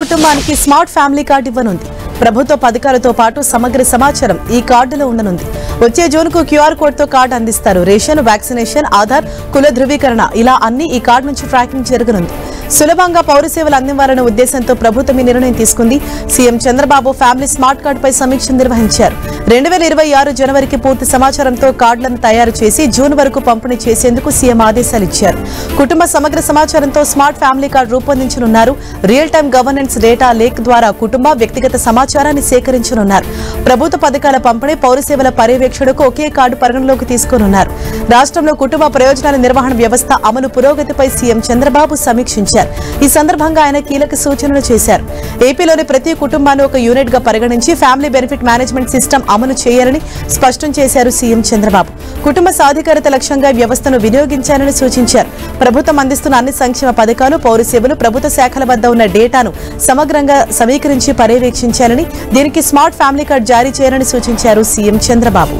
కుటుంబానికి smart family card ఇవ్వనుంది. ప్రభుత్వ పథకాలతో పాటు సమగ్ర సమాచారం ఈ కార్డులో ఉండనుంది. వచ్చే జూన్కు క్యూఆర్ కోడ్తో కార్డు అందిస్తారు. రేషన్, వ్యాక్సినేషన్, ఆధార్, కుల ధృవీకరణ ఇలా అన్ని ఈ కార్డు నుంచి ట్రాకింగ్ జరగనుంది. సులభంగా పౌర సేవలు అందివ్వాలనే ఉద్దేశంతో ప్రభుత్వం ఈ నిర్ణయం తీసుకుంది. సీఎం చంద్రబాబు ఫ్యామిలీ స్మార్ట్ కార్డుపై సమీక్ష నిర్వహించారు. 2026 జనవరికి పూర్తి సమాచారంతో కార్డులను తయారు చేసి జూన్ వరకు పంపిణీ చేసేందుకు సీఎం ఆదేశాలు ఇచ్చారు. కుటుంబ సమగ్ర సమాచారంతో స్మార్ట్ ఫ్యామిలీ కార్డు రూపొందించనున్నారు. Real time governance data lake ద్వారా కుటుంబ వ్యక్తిగత సమాచారాన్ని సేకరించనున్నారు. ప్రభుత్వ పథకాల పంపిణీ, పౌర సేవల పర్యవేక్షణకు ఒకే కార్డు పరిగణలోకి తీసుకోనున్నారు. రాష్ట్రంలో కుటుంబ ప్రయోజనాల నిర్వహణ వ్యవస్థ అమలు పురోగతిపై సీఎం చంద్రబాబు సమీక్షించారు. ఈ సందర్భంగా ఆయన కీలక సూచనలు చేశారు. ఏపీలోని ప్రతి కుటుంబాన్ని ఒక యూనిట్ గా పరిగణించి ఫ్యామిలీ బెనిఫిట్ మేనేజ్మెంట్ సిస్టమ్ అమలు చేయాలని స్పష్టం చేశారు సీఎం చంద్రబాబు. కుటుంబ సాధికారత లక్ష్యంగా వ్యవస్థను వినియోగించాలని సూచించారు. ప్రభుత్వం అందిస్తున్న అన్ని సంక్షేమ పథకాలు, పౌర సేవలు, ప్రభుత్వ శాఖల వద్ద ఉన్న డేటాను సమగ్రంగా సమీకరించి పర్యవేక్షించాలని, దీనికి స్మార్ట్ ఫ్యామిలీ కార్డు జారీ చేయాలని సూచించారు సీఎం చంద్రబాబు.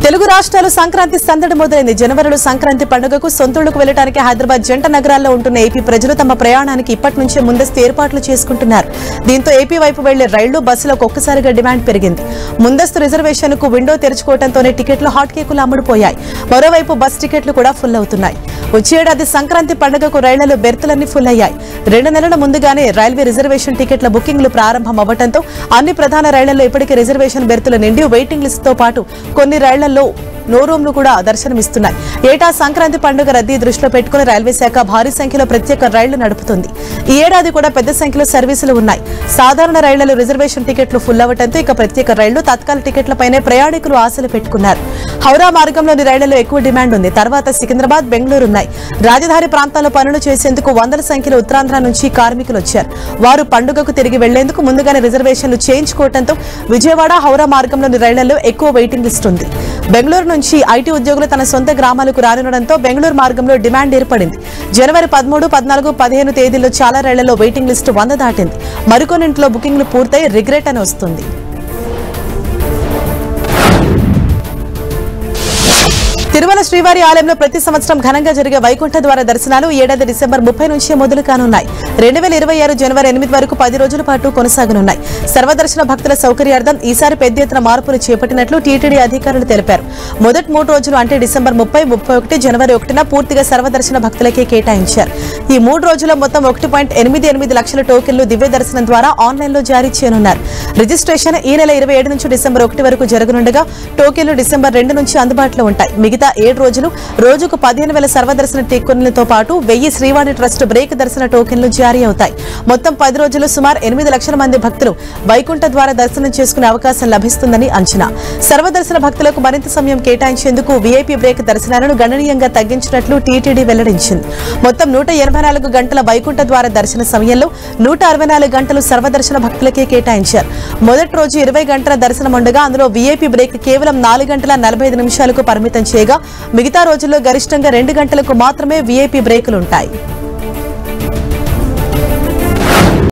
తెలుగు రాష్ట్రాలు సంక్రాంతి సందడి మొదలైంది. జనవరిలో సంక్రాంతి పండుగకు సొంతూళ్లకు వెళ్లడానికి హైదరాబాద్ జంట నగరాల్లో ఉంటున్న ఏపీ ప్రజలు తమ ప్రయాణానికి ఇప్పటి నుంచే ముందస్తు ఏర్పాట్లు చేసుకుంటున్నారు. దీంతో ఏపీ వైపు వెళ్లే రైళ్లు, బస్సులకు ఒక్కసారిగా డిమాండ్ పెరిగింది. ముందస్తు రిజర్వేషన్ కు విండో తెరుచుకోవడంతోనే టికెట్లు హాట్ కేకులు అమ్ముడుపోయాయి. మరోవైపు బస్ టికెట్లు కూడా ఫుల్ అవుతున్నాయి. వచ్చే ఏడాది సంక్రాంతి పండుగకు రైళ్లలో బెర్తులన్నీ ఫుల్ అయ్యాయి. 2 నెలల ముందుగానే రైల్వే రిజర్వేషన్ టికెట్ల బుకింగ్లు ప్రారంభం అవ్వడంతో అన్ని ప్రధాన రైళ్లలో ఇప్పటికే రిజర్వేషన్ బెర్తులు నిండి వెయిటింగ్ లిస్ట్ తో పాటు కొన్ని రైళ్లలో నో రూమ్లు కూడా దర్శనమిస్తున్నాయి. ఏటా సంక్రాంతి పండుగ రద్దీ దృష్టిలో పెట్టుకుని రైల్వే శాఖ భారీ సంఖ్యలో ప్రత్యేక రైళ్లు నడుపుతుంది. ఈ ఏడాది కూడా పెద్ద సంఖ్యలో సర్వీసులు ఉన్నాయి. సాధారణ రైళ్లలో రిజర్వేషన్ టికెట్లు ఫుల్ అవ్వడంతో ఇక ప్రత్యేక రైళ్లు, తత్కాల టికెట్లపైనే ప్రయాణికులు ఆశలు పెట్టుకున్నారు. హౌరా మార్గంలోని రైళ్లలో ఎక్కువ డిమాండ్ ఉంది. తర్వాత సికింద్రాబాద్, బెంగళూరు ఉన్నాయి. రాజధాని ప్రాంతాల్లో పనులు చేసేందుకు వందల సంఖ్యలో ఉత్తరాంధ్ర నుంచి కార్మికులు వచ్చారు. వారు పండుగకు తిరిగి వెళ్లేందుకు ముందుగానే రిజర్వేషన్లు చేయించుకోవడంతో విజయవాడ, హౌరా మార్గంలోని రైళ్లలో ఎక్కువ వెయిటింగ్ లిస్ట్ ఉంది. బెంగళూరు నుంచి ఐటీ ఉద్యోగులు తన సొంత గ్రామాలకు రానుండడంతో బెంగళూరు మార్గంలో డిమాండ్ ఏర్పడింది. జనవరి 13, 14, 15 తేదీల్లో చాలా రైళ్లలో వెయిటింగ్ లిస్టు 100 దాటింది. మరికొన్నింటిలో బుకింగ్లు పూర్తయి రిగ్రెట్ అని వస్తుంది. తిరుమల శ్రీవారి ఆలయంలో ప్రతి సంవత్సరం ఘనంగా జరిగే వైకుంఠ ద్వార దర్శనాలు ఈ ఏడాది డిసెంబర్ 30 నుంచే మొదలు కానున్నాయి. 2026 జనవరి 8 వరకు 10 రోజుల పాటు కొనసాగనున్నాయి. సర్వదర్శన భక్తుల సౌకర్యార్థం ఈసారి పెద్ద ఎత్తున మార్పులు చేపట్టినట్లు టీటీడీ అధికారులు తెలిపారు. మొదటి 3 రోజులు అంటే డిసెంబర్ 30, 31, జనవరి 1న పూర్తిగా సర్వదర్శన భక్తులకే కేటాయించారు. ఈ 3 రోజుల్లో మొత్తం 1.88 లక్షల టోకెన్లు దివ్య దర్శనం ద్వారా ఆన్లైన్లో జారీ చేయనున్నారు. రిజిస్ట్రేషన్ ఈ నెల 27 నుంచి డిసెంబర్ 1 వరకు జరగనుండగా టోకెన్లు డిసెంబర్ 2 నుంచి అందుబాటులో ఉంటాయి. మిగతా 7 రోజులు రోజుకు 15,000 సర్వదర్శన టోకెన్లతో పాటు 1000 శ్రీవాణి ట్రస్ట్ బ్రేక్ దర్శన టోకెన్లు జారీ అవుతాయి. మొత్తం 10 రోజులు సుమారు 8 లక్షల మంది భక్తులు వైకుంఠ ద్వార దర్శనం చేసుకునే అవకాశం లభిస్తుందని అంచనా. సర్వదర్శన భక్తులకు మరింత సమయం కేటాయించేందుకు వీఐపీ బ్రేక్ దర్శనాలను గణనీయంగా తగ్గించినట్లు టీటీడీ వెల్లడించింది. మొత్తం 184 గంటల వైకుంఠ ద్వార దర్శన సమయంలో 164 గంటలు సర్వదర్శన భక్తులకే కేటాయించారు. మొదటి రోజు 20 గంటల దర్శనం ఉండగా అందులో వీఐపీ బ్రేక్ కేవలం 4 గంటల 45 నిమిషాలకు పరిమితం చేయగా మిగతా రోజుల్లో గరిష్టంగా 2 గంటలకు మాత్రమే వీఐపీ బ్రేకులుంటాయి.